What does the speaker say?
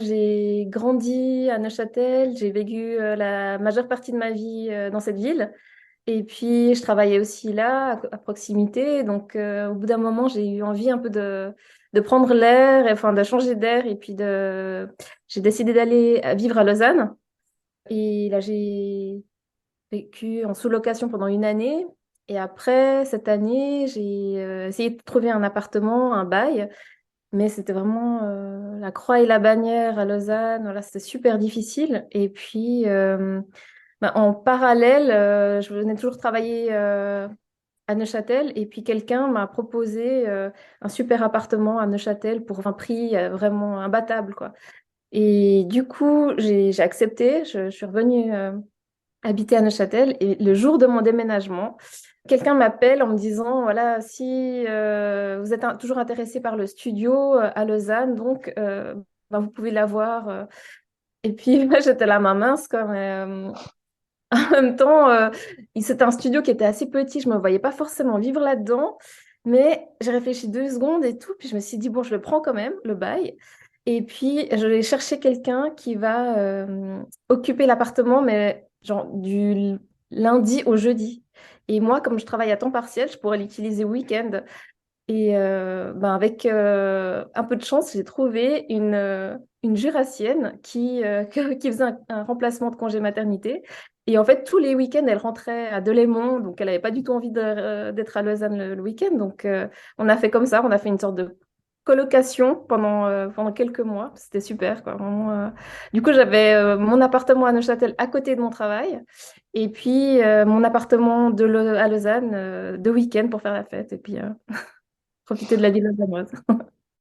J'ai grandi à Neuchâtel, j'ai vécu la majeure partie de ma vie dans cette ville. Et puis, je travaillais aussi là, à proximité. Donc, au bout d'un moment, j'ai eu envie un peu de prendre l'air, enfin, de changer d'air. Et puis, j'ai décidé d'aller vivre à Lausanne. Et là, j'ai vécu en sous-location pendant une année. Et après, cette année, j'ai essayé de trouver un appartement, un bail. Mais c'était vraiment la croix et la bannière à Lausanne. Voilà, c'était super difficile. Et puis, en parallèle, je venais toujours travailler à Neuchâtel. Et puis, quelqu'un m'a proposé un super appartement à Neuchâtel pour un prix vraiment imbattable, quoi. Et du coup, j'ai accepté. Je suis revenue habiter à Neuchâtel. Et le jour de mon déménagement, quelqu'un m'appelle en me disant, voilà, si vous êtes toujours intéressé par le studio à Lausanne, donc vous pouvez l'avoir. Et puis, moi, j'étais là, ma mince, quoi. Mais, en même temps, c'était un studio qui était assez petit. Je ne me voyais pas forcément vivre là-dedans. Mais j'ai réfléchi 2 secondes et tout. Puis je me suis dit, bon, je le prends quand même, le bail. Et puis, je vais chercher quelqu'un qui va occuper l'appartement, mais genre du lundi au jeudi. Et moi, comme je travaille à temps partiel, je pourrais l'utiliser week-end. Et avec un peu de chance, j'ai trouvé une jurassienne qui faisait un remplacement de congé maternité. Et en fait, tous les week-ends, elle rentrait à Delémont, donc elle n'avait pas du tout envie d'être à Lausanne le week-end. Donc on a fait comme ça, on a fait une sorte de colocation pendant quelques mois. C'était super, quoi. Vraiment, Du coup, j'avais mon appartement à Neuchâtel à côté de mon travail. Et puis mon appartement à Lausanne de week-end pour faire la fête. Et puis profiter de la vie lausannoise.